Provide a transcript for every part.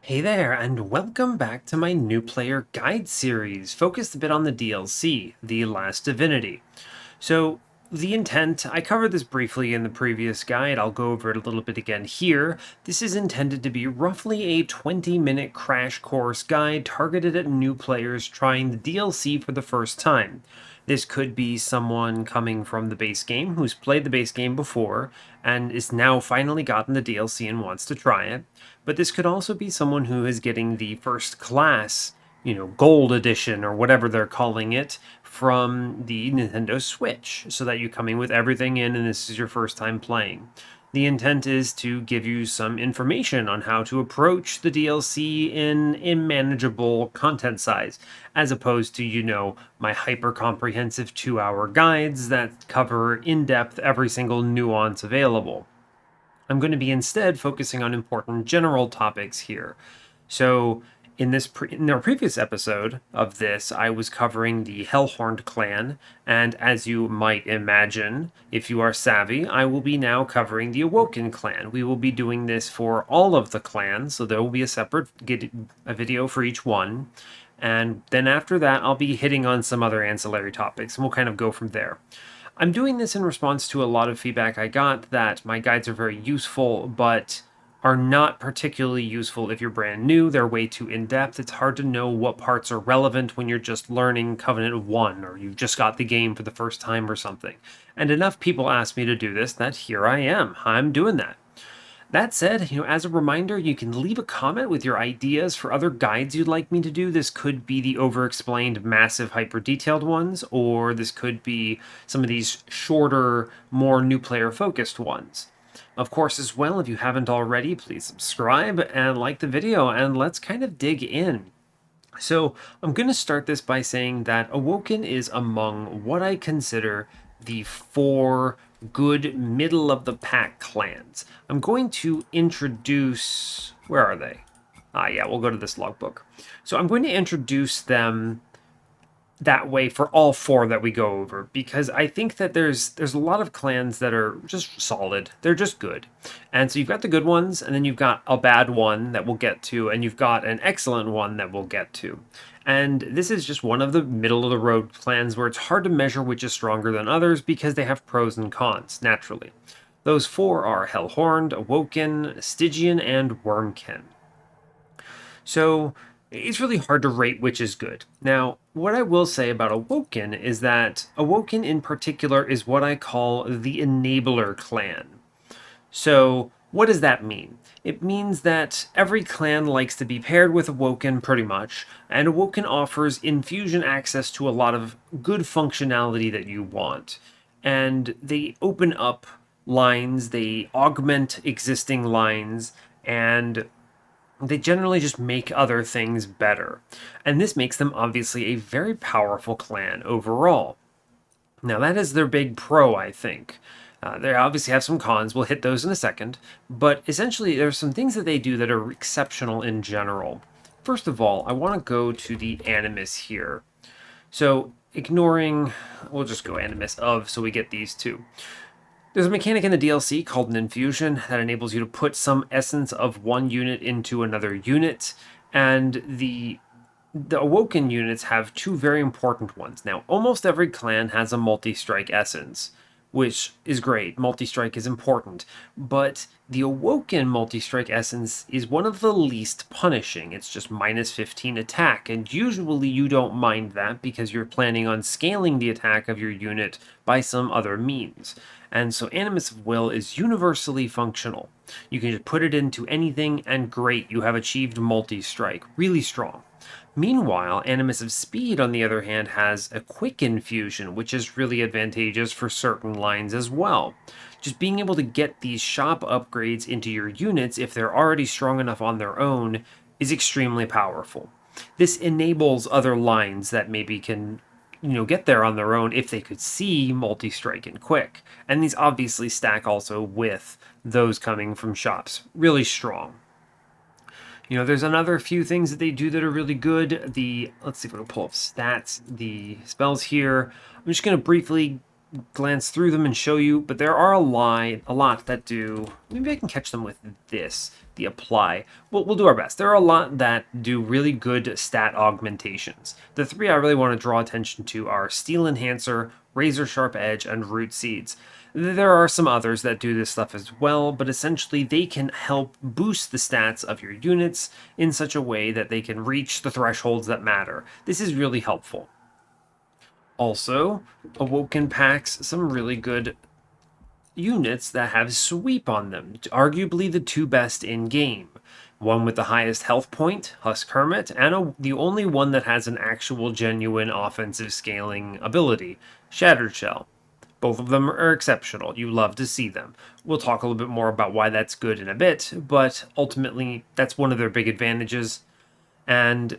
Hey there, and welcome back to my new player guide series, focused a bit on the DLC, The Last Divinity. So, the intent, I covered this briefly in the previous guide, I'll go over it a little bit again here. This is intended to be roughly a 20-minute crash course guide targeted at new players trying the DLC for the first time. This could be someone coming from the base game who's played the base game before and is now finally gotten the DLC and wants to try it. But this could also be someone who is getting the first class, gold edition or whatever they're calling it from the Nintendo Switch, so that you're coming with everything in and this is your first time playing. The intent is to give you some information on how to approach the DLC in a manageable content size, as opposed to, my hyper comprehensive 2-hour guides that cover in depth every single nuance available. I'm going to be instead focusing on important general topics here. So, in our previous episode of this, I was covering the Hellhorned clan, and as you might imagine, if you are savvy, I will be now covering the Awoken clan. We will be doing this for all of the clans, so there will be a separate a video for each one. And then after that, I'll be hitting on some other ancillary topics, and we'll kind of go from there. I'm doing this in response to a lot of feedback I got that my guides are very useful, but are not particularly useful if you're brand new. They're way too in-depth. It's hard to know what parts are relevant when you're just learning Covenant 1 or you've just got the game for the first time or something. And enough people asked me to do this that here I am. I'm doing that. That said, as a reminder, you can leave a comment with your ideas for other guides you'd like me to do. This could be the over-explained, massive, hyper-detailed ones, or this could be some of these shorter, more new player-focused ones. Of course, as well, if you haven't already, please subscribe and like the video, and let's kind of dig in. So, I'm going to start this by saying that Awoken is among what I consider the 4 good middle of the pack clans. I'm going to introduce. Where are they? Yeah, we'll go to this logbook. So, I'm going to introduce them that way for all 4 that we go over, because I think that there's a lot of clans that are just solid. They're just good. And so you've got the good ones, and then you've got a bad one that we'll get to, and you've got an excellent one that we'll get to. And this is just one of the middle of the road clans where it's hard to measure which is stronger than others because they have pros and cons, naturally. Those 4 are Hellhorned, Awoken, Stygian, and Wormkin. So it's really hard to rate which is good. Now, what I will say about Awoken is that Awoken in particular is what I call the enabler clan. So, what does that mean? It means that every clan likes to be paired with Awoken pretty much, and Awoken offers infusion access to a lot of good functionality that you want. And they open up lines, they augment existing lines, and they generally just make other things better. And this makes them obviously a very powerful clan overall. Now, that is their big pro, I think. They obviously have some cons, we'll hit those in a second, but essentially there's some things that they do that are exceptional in general. First of all, I want to go to the Animus here. So, we'll just go Animus of, so we get these two. There's a mechanic in the DLC called an infusion that enables you to put some essence of one unit into another unit, and the Awoken units have 2 very important ones. Now, almost every clan has a multi-strike essence, which is great. Multi-strike is important, but the Awoken multi-strike essence is one of the least punishing. It's just minus 15 attack, and usually you don't mind that because you're planning on scaling the attack of your unit by some other means. And so Animus of Will is universally functional. You can just put it into anything, and great, you have achieved multi-strike. Really strong. Meanwhile, Animus of Speed, on the other hand, has a quick infusion, which is really advantageous for certain lines as well. Just being able to get these shop upgrades into your units if they're already strong enough on their own is extremely powerful. This enables other lines that maybe can get there on their own if they could see multi-strike and quick. And these obviously stack also with those coming from shops. Really strong. There's another few things that they do that are really good. Let's see if I can pull up stats, the spells here. I'm just going to briefly glance through them and show you, but there are a lot that do. Maybe I can catch them with this, the apply. We'll do our best. There are a lot that do really good stat augmentations. The three I really want to draw attention to are Steel Enhancer, Razor Sharp Edge, and Root Seeds. There are some others that do this stuff as well, but essentially they can help boost the stats of your units in such a way that they can reach the thresholds that matter. This is really helpful. Also, Awoken packs some really good units that have sweep on them, arguably the two best in game. One with the highest health point, Husk Hermit, and the only one that has an actual genuine offensive scaling ability, Shattered Shell. Both of them are exceptional. You love to see them. We'll talk a little bit more about why that's good in a bit, but ultimately, that's one of their big advantages. And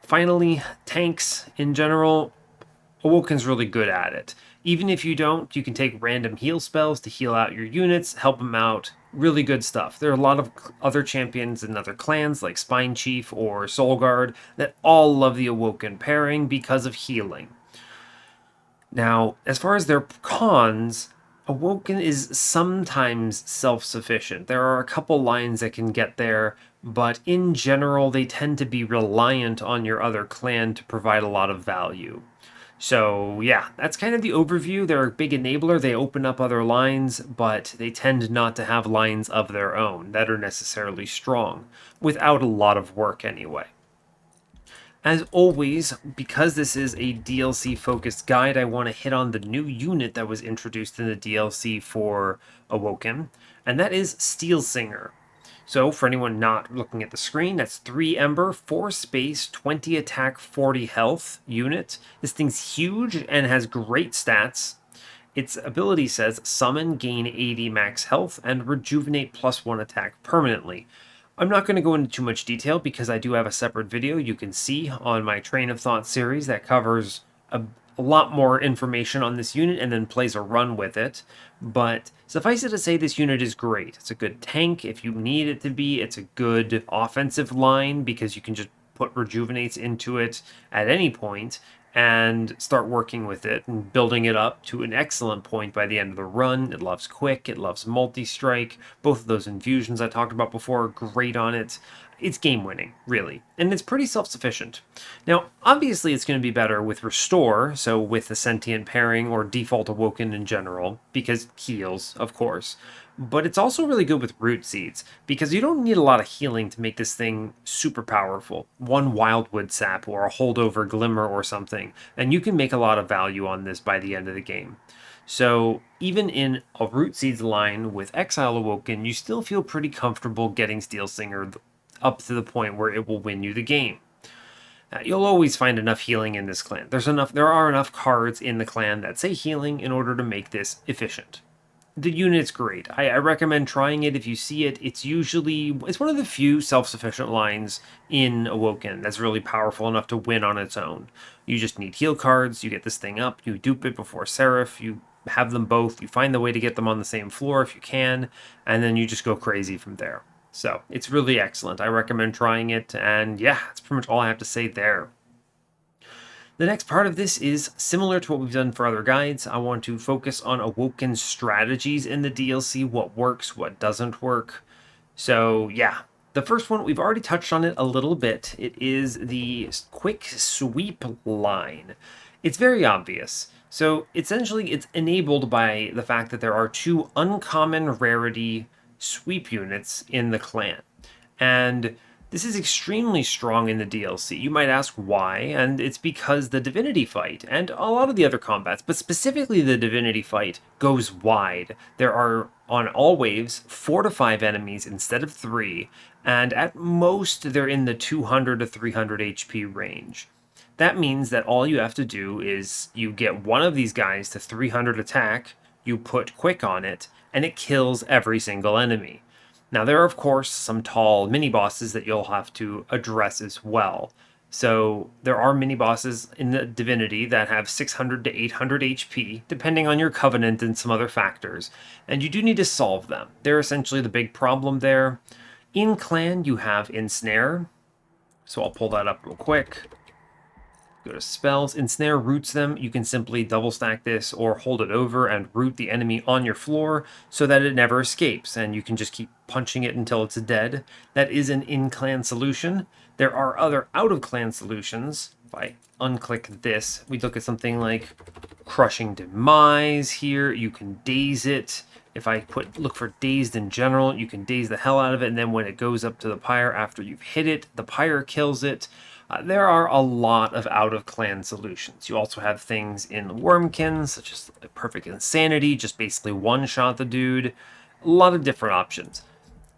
finally, tanks in general, Awoken's really good at it. Even if you don't, you can take random heal spells to heal out your units, help them out. Really good stuff. There are a lot of other champions in other clans, like Spine Chief or Soul Guard, that all love the Awoken pairing because of healing. Now, as far as their cons, Awoken is sometimes self-sufficient. There are a couple lines that can get there, but in general, they tend to be reliant on your other clan to provide a lot of value. So yeah, that's kind of the overview. They're a big enabler. They open up other lines, but they tend not to have lines of their own that are necessarily strong, without a lot of work anyway. As always, because this is a DLC-focused guide, I want to hit on the new unit that was introduced in the DLC for Awoken, and that is Steelsinger. So, for anyone not looking at the screen, that's 3 Ember, 4 Space, 20 Attack, 40 Health unit. This thing's huge and has great stats. Its ability says Summon, gain 80 max health, and Rejuvenate +1 attack permanently. I'm not going to go into too much detail because I do have a separate video you can see on my Train of Thought series that covers a lot more information on this unit and then plays a run with it. But suffice it to say, this unit is great. It's a good tank if you need it to be. It's a good offensive line because you can just put Rejuvenates into it at any point and start working with it and building it up to an excellent point by the end of the run. It loves quick, it loves multi-strike. Both of those infusions I talked about before are great on it. It's game winning, really. And it's pretty self-sufficient. Now, obviously it's going to be better with Restore, so with the Sentient pairing or default Awoken in general, because heals, of course. But it's also really good with Root Seeds, because you don't need a lot of healing to make this thing super powerful. One Wildwood Sap or a Holdover Glimmer or something, and you can make a lot of value on this by the end of the game. So even in a Root Seeds line with Exile Awoken, you still feel pretty comfortable getting Steelsinger up to the point where it will win you the game. You'll always find enough healing in this clan. There are enough cards in the clan that say healing in order to make this efficient. The unit's great. I recommend trying it if you see it. It's one of the few self-sufficient lines in Awoken that's really powerful enough to win on its own. You just need heal cards, you get this thing up, you dupe it before Seraph, you have them both, you find the way to get them on the same floor if you can, and then you just go crazy from there. So, it's really excellent. I recommend trying it, and yeah, that's pretty much all I have to say there. The next part of this is similar to what we've done for other guides. I want to focus on Awoken strategies in the DLC, what works, what doesn't work. So yeah, the first one, we've already touched on it a little bit. It is the quick sweep line. It's very obvious. So essentially it's enabled by the fact that there are 2 uncommon rarity sweep units in the clan. And this is extremely strong in the DLC. You might ask why, and it's because the Divinity fight, and a lot of the other combats, but specifically the Divinity fight, goes wide. There are, on all waves, 4 to 5 enemies instead of 3, and at most they're in the 200 to 300 HP range. That means that all you have to do is you get one of these guys to 300 attack, you put quick on it, and it kills every single enemy. Now, there are, of course, some tall mini-bosses that you'll have to address as well. So, there are mini-bosses in the Divinity that have 600 to 800 HP, depending on your Covenant and some other factors, and you do need to solve them. They're essentially the big problem there. In Clan, you have Ensnare, so I'll pull that up real quick. Go to spells, ensnare roots them. You can simply double stack this or hold it over and root the enemy on your floor so that it never escapes, and you can just keep punching it until it's dead. That is an in-clan solution. There are other out-of-clan solutions. If I unclick this, we look at something like Crushing Demise here. You can daze it. If I look for dazed in general, you can daze the hell out of it, and then when it goes up to the pyre after you've hit it, the pyre kills it. There are a lot of out-of-clan solutions. You also have things in Wormkin, such as Perfect Insanity, just basically one-shot the dude. A lot of different options.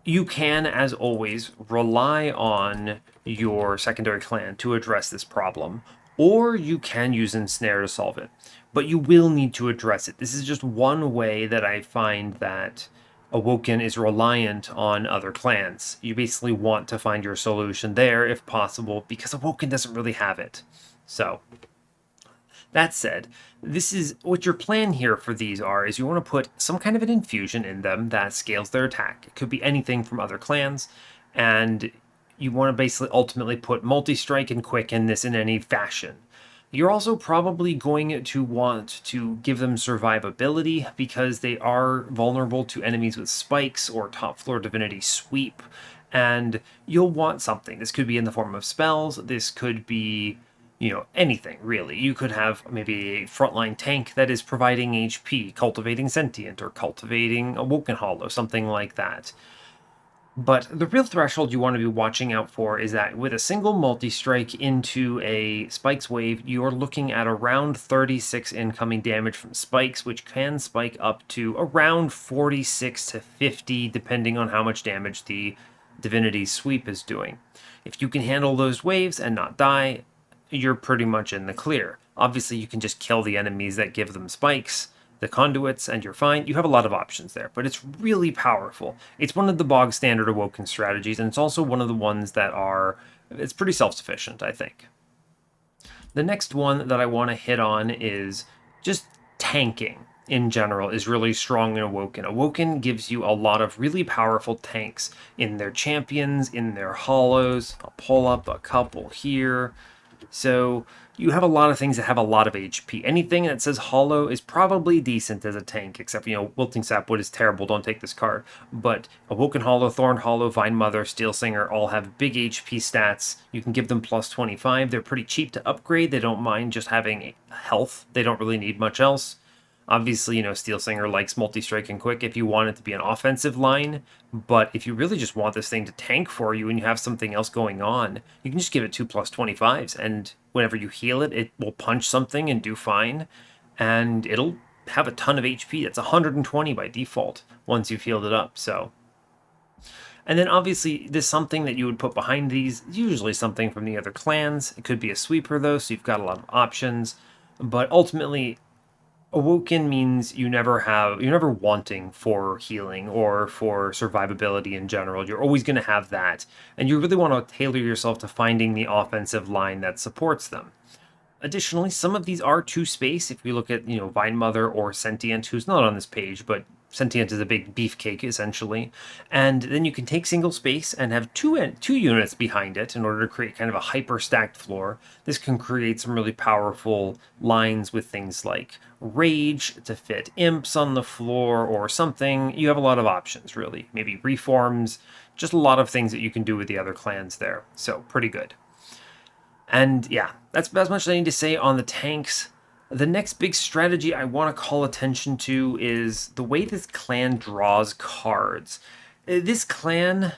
You can, as always, rely on your secondary clan to address this problem, or you can use Ensnare to solve it. But you will need to address it. This is just one way that I find that Awoken is reliant on other clans. You basically want to find your solution there if possible, because Awoken doesn't really have it. So, that said, this is what your plan here for these is you want to put some kind of an infusion in them that scales their attack. It could be anything from other clans, and you want to basically ultimately put multi-strike and quicken this in any fashion. You're also probably going to want to give them survivability because they are vulnerable to enemies with spikes or top floor divinity sweep, and you'll want something. This could be in the form of spells, this could be, anything really. You could have maybe a frontline tank that is providing HP, cultivating Sentient, or cultivating Awoken Hollow, something like that. But the real threshold you want to be watching out for is that with a single multi-strike into a spikes wave, you're looking at around 36 incoming damage from spikes, which can spike up to around 46 to 50, depending on how much damage the Divinity sweep is doing. If you can handle those waves and not die, you're pretty much in the clear. Obviously, you can just kill the enemies that give them spikes, the conduits, and you're fine. You have a lot of options there, but it's really powerful. It's one of the bog standard Awoken strategies, and it's also one of the ones that it's pretty self-sufficient, I think. The next one that I want to hit on is just tanking in general is really strong in Awoken. Awoken gives you a lot of really powerful tanks in their champions, in their hollows. I'll pull up a couple here. So you have a lot of things that have a lot of HP. Anything that says hollow is probably decent as a tank, except, Wilting Sapwood is terrible, don't take this card. But Awoken Hollow, Thorn Hollow, Vine Mother, Steelsinger all have big HP stats. You can give them plus 25. They're pretty cheap to upgrade. They don't mind just having health. They don't really need much else. Obviously, Steelsinger likes multi-strike and quick if you want it to be an offensive line, but if you really just want this thing to tank for you and you have something else going on, you can just give it 2 plus 25s, and whenever you heal it, it will punch something and do fine, and it'll have a ton of HP. That's 120 by default once you've healed it up, so... And then obviously, there's something that you would put behind these, usually something from the other clans. It could be a sweeper, though, so you've got a lot of options, but ultimately... Awoken means you're never wanting for healing or for survivability in general. You're always going to have that, and you really want to tailor yourself to finding the offensive line that supports them. Additionally, some of these are two-space. If we look at, Vine Mother or Sentient, who's not on this page, but Sentient is a big beefcake, essentially. And then you can take single space and have two units behind it in order to create kind of a hyper-stacked floor. This can create some really powerful lines with things like Rage to fit imps on the floor or something. You have a lot of options, really. Maybe reforms, just a lot of things that you can do with the other clans there. So, pretty good. And yeah, that's as much as I need to say on the tanks. The next big strategy I want to call attention to is the way this clan draws cards. This clan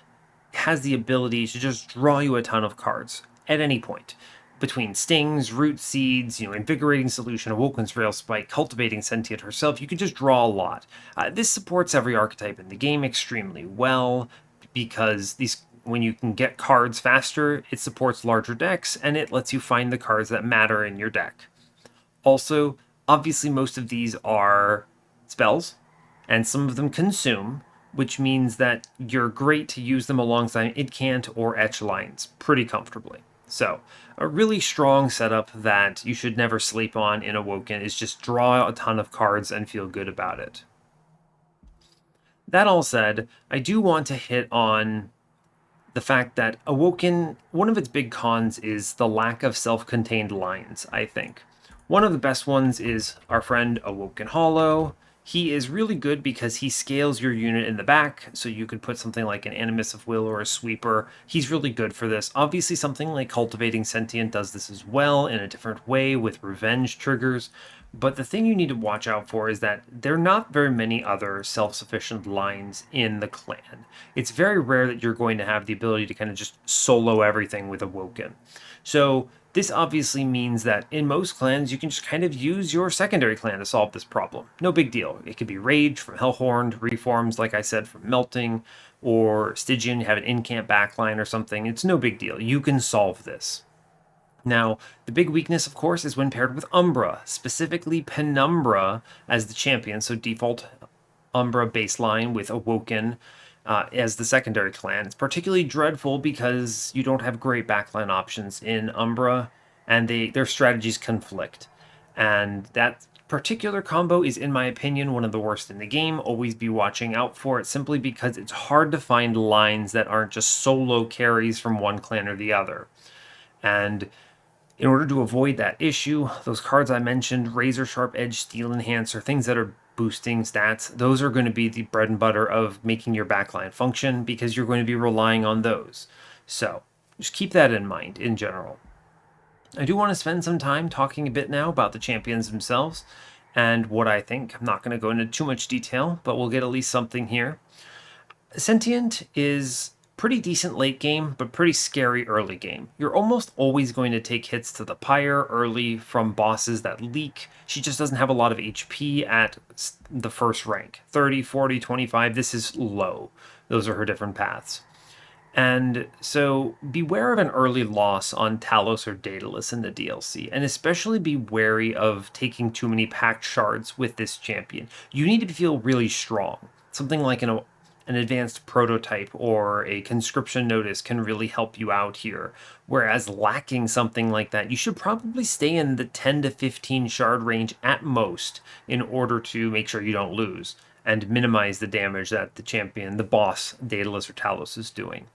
has the ability to just draw you a ton of cards at any point. Between Stings, Root Seeds, Invigorating Solution, Awoken's Rail Spike, Cultivating Sentient herself, you can just draw a lot. This supports every archetype in the game extremely well, because when you can get cards faster, it supports larger decks, and it lets you find the cards that matter in your deck. Also, obviously most of these are spells, and some of them consume, which means that you're great to use them alongside Idcant or Etch lines pretty comfortably. So, a really strong setup that you should never sleep on in Awoken is just draw a ton of cards and feel good about it. That all said, I do want to hit on the fact that Awoken, one of its big cons is the lack of self-contained lines, I think. One of the best ones is our friend Awoken Hollow. He is really good because he scales your unit in the back, so you could put something like an Animus of Will or a Sweeper. He's really good for this. Obviously, something like Cultivating Sentient does this as well in a different way with revenge triggers. But the thing you need to watch out for is that there are not very many other self-sufficient lines in the clan. It's very rare that you're going to have the ability to kind of just solo everything with Awoken. So this obviously means that in most clans, you can just kind of use your secondary clan to solve this problem. No big deal. It could be Rage from Hellhorn, Reforms, like I said, from Melting, or Stygian, you have an in-camp backline or something. It's no big deal. You can solve this. Now, the big weakness, of course, is when paired with Umbra, specifically Penumbra as the champion, so default Umbra baseline with Awoken as the secondary clan. It's particularly dreadful because you don't have great backline options in Umbra, and their strategies conflict. And that particular combo is, in my opinion, one of the worst in the game. Always be watching out for it, simply because it's hard to find lines that aren't just solo carries from one clan or the other. And in order to avoid that issue, those cards I mentioned, Razor Sharp Edge, Steel Enhancer, things that are boosting stats, those are going to be the bread and butter of making your backline function because you're going to be relying on those. So just keep that in mind in general. I do want to spend some time talking a bit now about the champions themselves and what I think. I'm not going to go into too much detail, but we'll get at least something here. Sentient is pretty decent late game, but pretty scary early game. You're almost always going to take hits to the pyre early from bosses that leak. She just doesn't have a lot of HP at the first rank. 30, 40, 25, this is low. Those are her different paths. And so beware of an early loss on Talos or Daedalus in the DLC, and especially be wary of taking too many packed shards with this champion. You need to feel really strong. Something like an advanced prototype or a conscription notice can really help you out here. Whereas lacking something like that, you should probably stay in the 10 to 15 shard range at most in order to make sure you don't lose and minimize the damage that the champion, the boss, Daedalus or Talos is doing.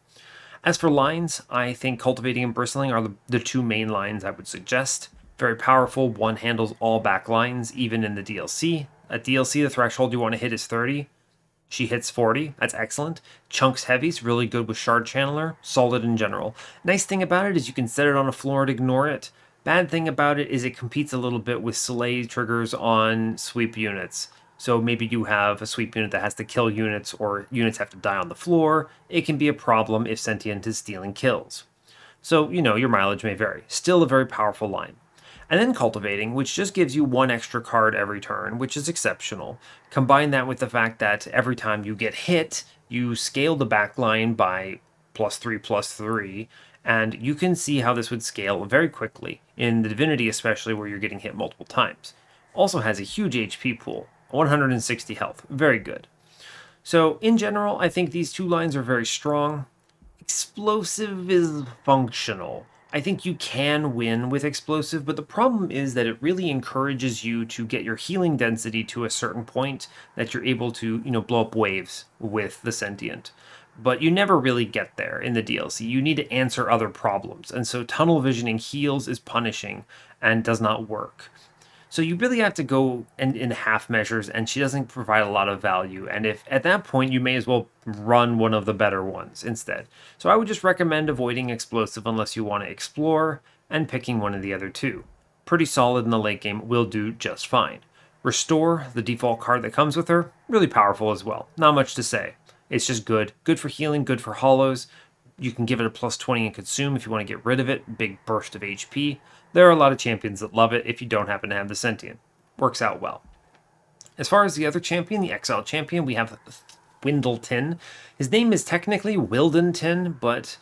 As for lines, I think Cultivating and Bristling are the two main lines I would suggest. Very powerful, one handles all back lines, even in the DLC. At DLC, the threshold you want to hit is 30. She hits 40, that's excellent. Chunks Heavy's really good with Shard Channeler, solid in general. Nice thing about it is you can set it on a floor and ignore it. Bad thing about it is it competes a little bit with Slay triggers on sweep units. So maybe you have a sweep unit that has to kill units or units have to die on the floor. It can be a problem if Sentient is stealing kills. So, your mileage may vary. Still a very powerful line. And then Cultivating, which just gives you one extra card every turn, which is exceptional. Combine that with the fact that every time you get hit, you scale the backline by +3/+3, and you can see how this would scale very quickly, in the Divinity especially, where you're getting hit multiple times. Also has a huge HP pool, 160 health, very good. So in general, I think these two lines are very strong. Explosive is functional. I think you can win with Explosive, but the problem is that it really encourages you to get your healing density to a certain point that you're able to, blow up waves with the Sentient. But you never really get there in the DLC. You need to answer other problems, and so tunnel visioning heals is punishing and does not work. So you really have to go in half measures, and she doesn't provide a lot of value. And if at that point, you may as well run one of the better ones instead. So I would just recommend avoiding Explosive unless you want to explore, and picking one of the other two. Pretty solid in the late game, will do just fine. Restore, the default card that comes with her, really powerful as well. Not much to say. It's just good. Good for healing, good for hollows. You can give it a +20 in consume if you want to get rid of it. Big burst of HP. There are a lot of champions that love it if you don't happen to have the Sentient. Works out well. As far as the other champion, the Exile champion, we have Wyldenten. His name is technically Wyldenten, but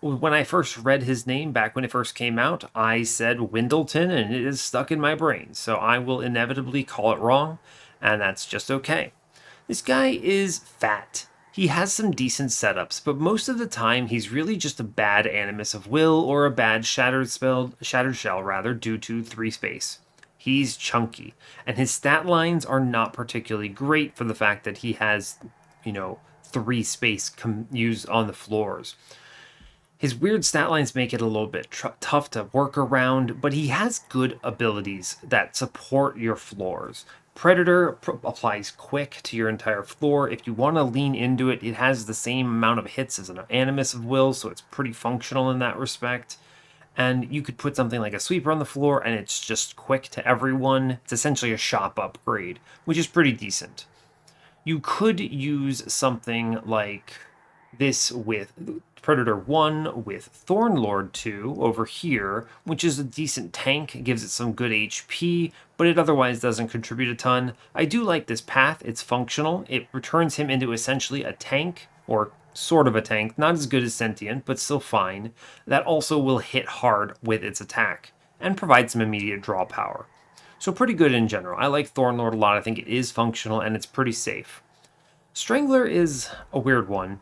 when I first read his name back when it first came out, I said Wyldenten, and it is stuck in my brain. So I will inevitably call it wrong, and that's just okay. This guy is fat. He has some decent setups, but most of the time he's really just a bad Animus of Will or a bad Shattered Shell rather, due to 3 space. He's chunky, and his stat lines are not particularly great for the fact that he has, 3 space used on the floors. His weird stat lines make it a little bit tough to work around, but he has good abilities that support your floors. Predator applies quick to your entire floor. If you want to lean into it, it has the same amount of hits as an Animus of Will, so it's pretty functional in that respect. And you could put something like a sweeper on the floor, and it's just quick to everyone. It's essentially a shop upgrade, which is pretty decent. You could use something like this with Predator 1 with Thornlord 2 over here, which is a decent tank. It gives it some good HP, but it otherwise doesn't contribute a ton. I do like this path. It's functional. It returns him into essentially a tank, or sort of a tank, not as good as Sentient, but still fine, that also will hit hard with its attack and provide some immediate draw power. So pretty good in general. I like Thornlord a lot. I think it is functional and it's pretty safe. Strangler is a weird one.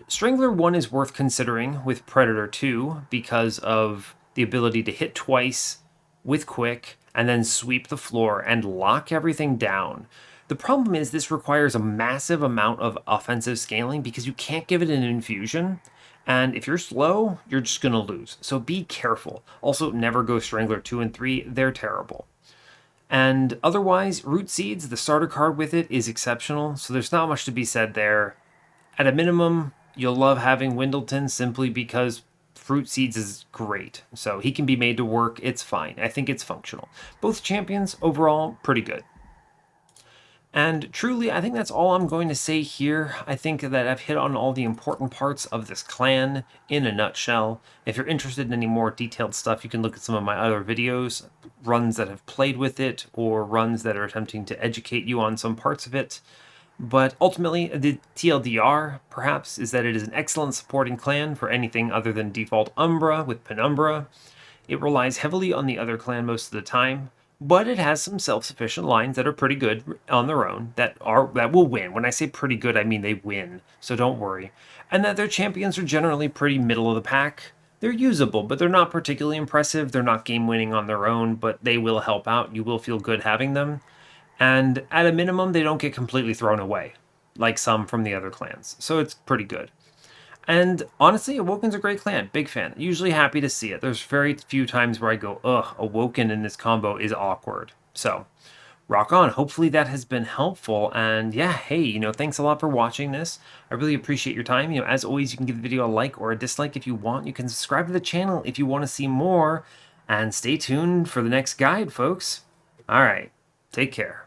Strangler 1 is worth considering with Predator 2 because of the ability to hit twice with quick and then sweep the floor and lock everything down. The problem is this requires a massive amount of offensive scaling because you can't give it an infusion. And if you're slow, you're just going to lose. So be careful. Also, never go Strangler 2 and 3. They're terrible. And otherwise, Root Seeds, the starter card with it, is exceptional, so there's not much to be said there. At a minimum, you'll love having Wyldenten simply because Fruit Seeds is great. So he can be made to work, it's fine. I think it's functional. Both champions, overall, pretty good. And truly, I think that's all I'm going to say here. I think that I've hit on all the important parts of this clan in a nutshell. If you're interested in any more detailed stuff, you can look at some of my other videos, runs that have played with it, or runs that are attempting to educate you on some parts of it. But ultimately, the TLDR, perhaps, is that it is an excellent supporting clan for anything other than default Umbra with Penumbra. It relies heavily on the other clan most of the time, but it has some self-sufficient lines that are pretty good on their own, that will win. When I say pretty good, I mean they win, so don't worry. And that their champions are generally pretty middle of the pack. They're usable, but they're not particularly impressive. They're not game-winning on their own, but they will help out. You will feel good having them. And at a minimum, they don't get completely thrown away, like some from the other clans. So it's pretty good. And honestly, Awoken's a great clan. Big fan. Usually happy to see it. There's very few times where I go, ugh, Awoken in this combo is awkward. So, rock on. Hopefully that has been helpful. And yeah, hey, thanks a lot for watching this. I really appreciate your time. As always, you can give the video a like or a dislike if you want. You can subscribe to the channel if you want to see more. And stay tuned for the next guide, folks. All right. Take care.